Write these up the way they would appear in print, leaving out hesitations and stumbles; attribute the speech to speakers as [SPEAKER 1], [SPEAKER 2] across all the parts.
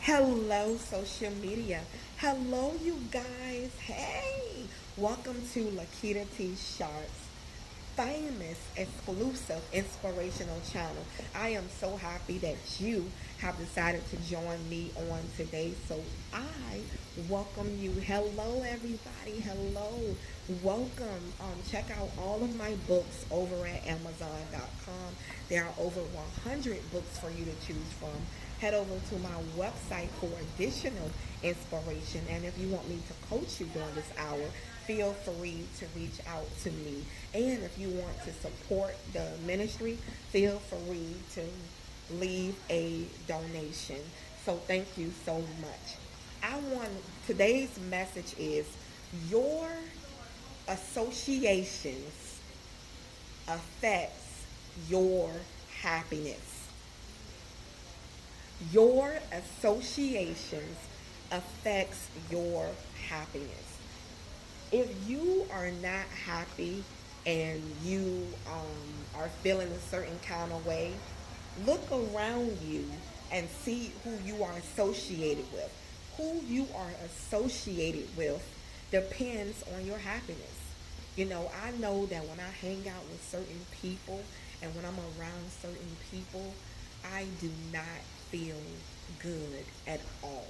[SPEAKER 1] Hello, social media. Hello, you guys. Hey, welcome to Lakita T. Sharpe's famous, exclusive, inspirational channel. I am so happy that you have decided to join me on today. So I welcome you. Hello, everybody. Hello. Welcome. Check out all of my books over at Amazon.com. There are over 100 books for you to choose from. Head over to my website for additional inspiration. And if you want me to coach you during this hour, feel free to reach out to me. And if you want to support the ministry, feel free to leave a donation. So thank you so much. I want Today's message is your associations affects your happiness. Your associations affects your happiness. If you are not happy and you are feeling a certain kind of way, look around you and see who you are associated with. Who you are associated with depends on your happiness. I know that when I hang out with certain people and when I'm around certain people, I do not feel good at all.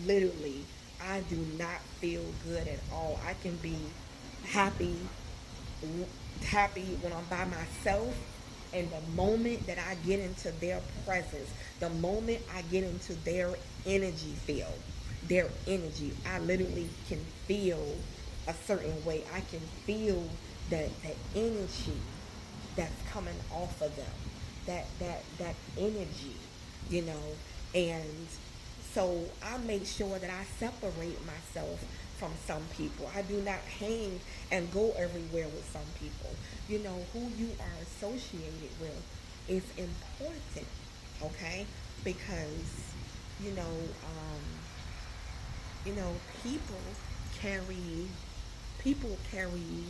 [SPEAKER 1] Literally, I do not feel good at all. I can be happy happy when I'm by myself, and the moment that I get into their presence, the moment I get into their energy field, their energy, I literally can feel a certain way. I can feel that energy that's coming off of them, that energy, you know, and so I make sure that I separate myself from some people. I do not hang and go everywhere with some people. Who you are associated with is important, okay? Because you know, um, you know, people carry people carry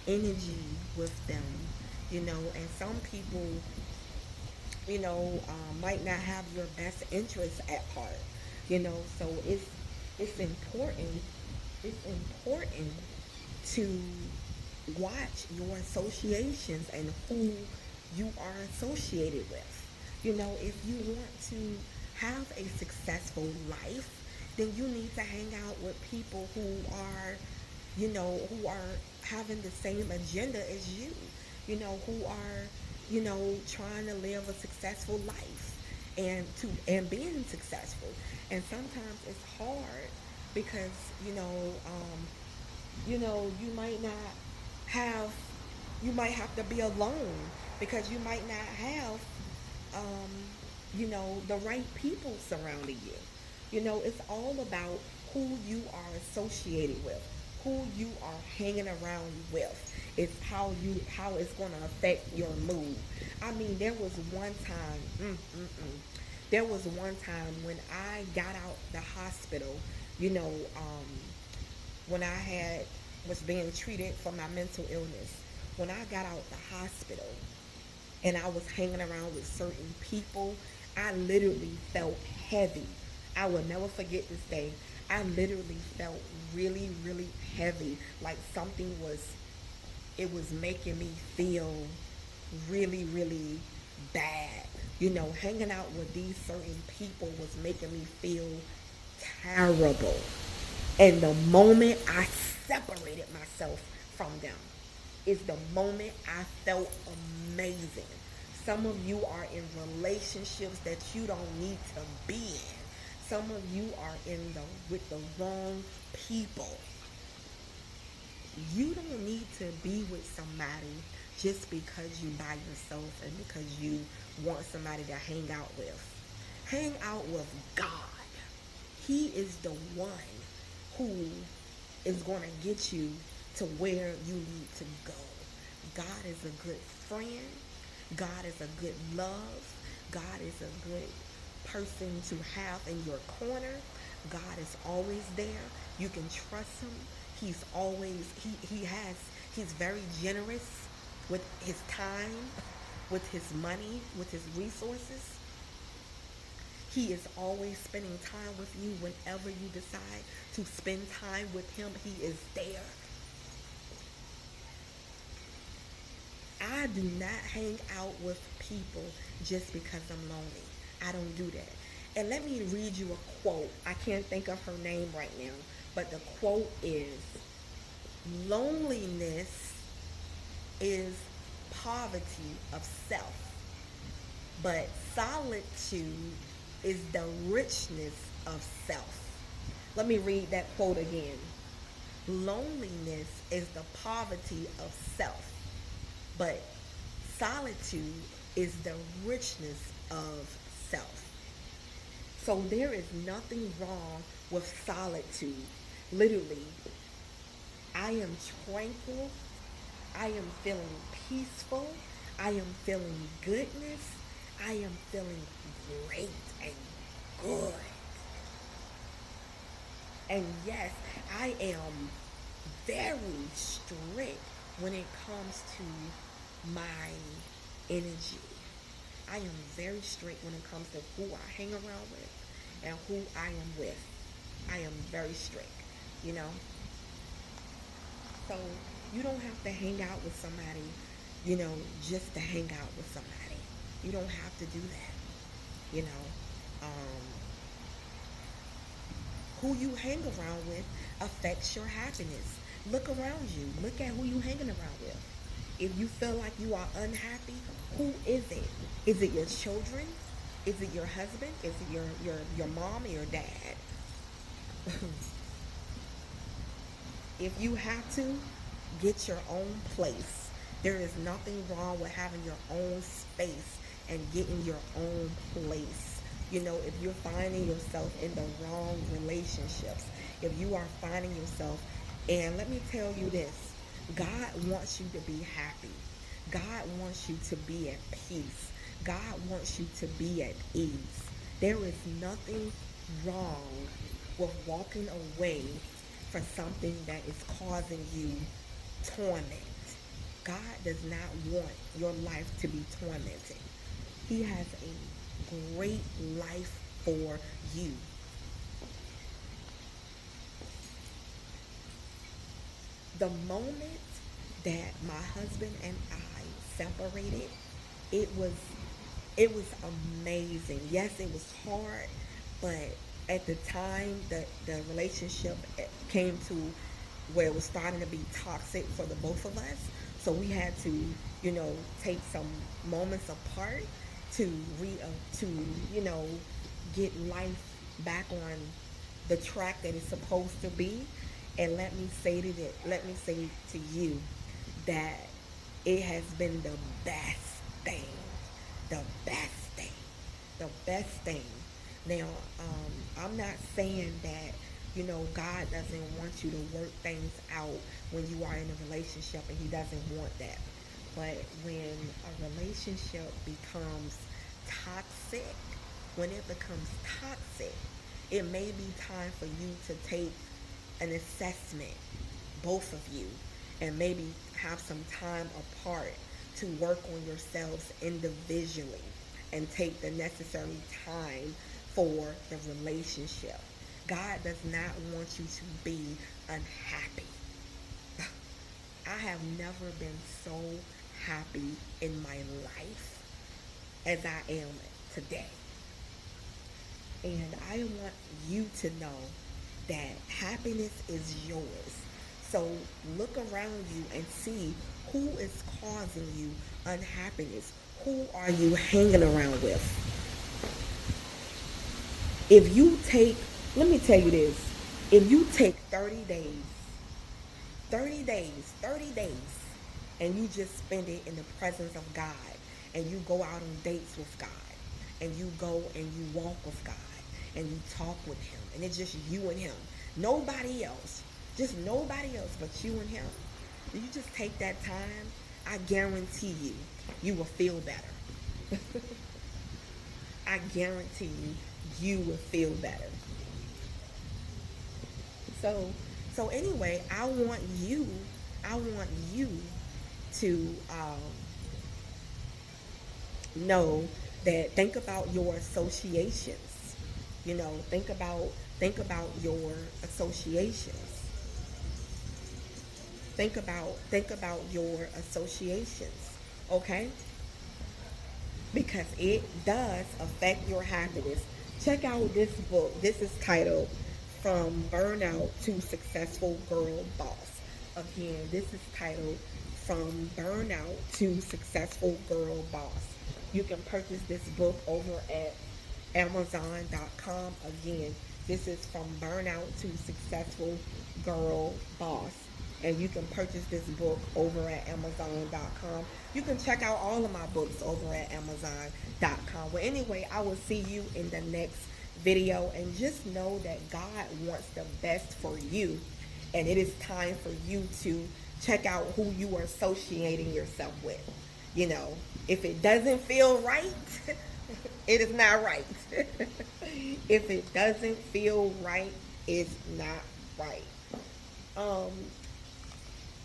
[SPEAKER 1] energy with them, and some people, might not have your best interests at heart, so it's important it's important to watch your associations and who you are associated with. If you want to have a successful life, then you need to hang out with people who are having the same agenda as you, who are, trying to live a successful life and being successful. And sometimes it's hard because, you might not have, you might have to be alone because you might not have, um, the right people surrounding you. It's all about who you are associated with, who you are hanging around with. It's how it's going to affect your mood. I mean, there was one time when I got out the hospital, you know, um, when I had was being treated for my mental illness. When I got out the hospital and I was hanging around with certain people, I literally felt heavy. I will never forget this day. I literally felt really, really heavy, like something was, it was making me feel really, really bad. Hanging out with these certain people was making me feel terrible. And the moment I separated myself from them is the moment I felt amazing. Some of you are in relationships that you don't need to be in. Some of you are with the wrong people. You don't need to be with somebody just because you by yourself and because you want somebody to hang out with. Hang out with God. He is the one who is going to get you to where you need to go. God is a good friend. God is a good love. God is a good person to have in your corner. God is always there. You can trust him. He's always he's very generous with his time, with his money, with his resources. He is always spending time with you whenever you decide to spend time with him. He is there. I do not hang out with people just because I'm lonely. I don't do that. And let me read you a quote. I can't think of her name right now, but the quote is, loneliness is poverty of self, but solitude is the richness of self. Let me read that quote again. Loneliness is the poverty of self, but solitude is the richness of self. So there is nothing wrong with solitude. Literally, I am tranquil. I am feeling peaceful. I am feeling goodness. I am feeling great and good. And yes, I am very strict when it comes to my energy. I am very strict when it comes to who I hang around with and who I am with. I am very strict, you know? So you don't have to hang out with somebody, just to hang out with somebody. You don't have to do that, you know? Um, who you hang around with affects your happiness. Look around you. Look at who you hanging around with. If you feel like you are unhappy, who is it? Is it your children? Is it your husband? Is it your mom or your dad? If you have to, get your own place. There is nothing wrong with having your own space and getting your own place. If you're finding yourself in the wrong relationships, if you are finding yourself, and let me tell you this, God wants you to be happy. God wants you to be at peace. God wants you to be at ease. There is nothing wrong with walking away from something that is causing you torment. God does not want your life to be tormented. He has a great life for you. The moment that my husband and I separated, it was amazing. Yes, it was hard, but at the time that the relationship came to where it was starting to be toxic for the both of us, so we had to, take some moments apart to get life back on the track that it's supposed to be. And let me say to you that it has been the best thing, the best thing, the best thing. Now, I'm not saying that, God doesn't want you to work things out when you are in a relationship, and he doesn't want that. But when a relationship becomes toxic, it may be time for you to take an assessment, both of you, and maybe have some time apart to work on yourselves individually and take the necessary time for the relationship. God does not want you to be unhappy. I have never been so happy in my life as I am today. And I want you to know that happiness is yours. So look around you and see who is causing you unhappiness. Who are you hanging around with? Let me tell you this, if you take 30 days, and you just spend it in the presence of God, and you go out on dates with God, and you go and you walk with God, and you talk with him, and it's just you and him, nobody else but you and him, you just take that time, I guarantee you will feel better. I guarantee you will feel better. So anyway, I want you to know that, think about your associations. You know, think about your associations. Think about your associations. Okay? Because it does affect your happiness. Check out this book. This is titled From Burnout to Successful Girl Boss. Again, this is titled From Burnout to Successful Girl Boss. You can purchase this book over at Amazon.com. Again, this is From Burnout to Successful Girl Boss. And you can purchase this book over at Amazon.com. You can check out all of my books over at Amazon.com. Well, anyway, I will see you in the next video. And just know that God wants the best for you. And it is time for you to check out who you are associating yourself with. You know, if it doesn't feel right, it is not right. If it doesn't feel right, it's not right.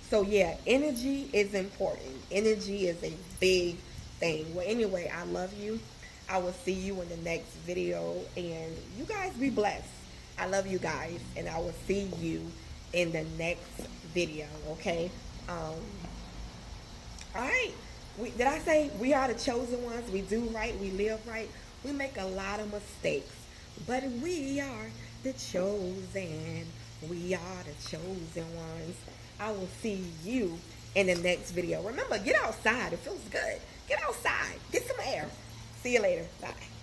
[SPEAKER 1] So yeah, energy is important. Energy is a big thing. Well, anyway, I love you. I will see you in the next video, and you guys be blessed. I love you guys, and I will see you in the next video. Okay. All right. Did I say we are the chosen ones? We do right. We live right. We make a lot of mistakes, but we are the chosen. We are the chosen ones. I will see you in the next video. Remember, get outside. It feels good. Get outside. Get some air. See you later. Bye.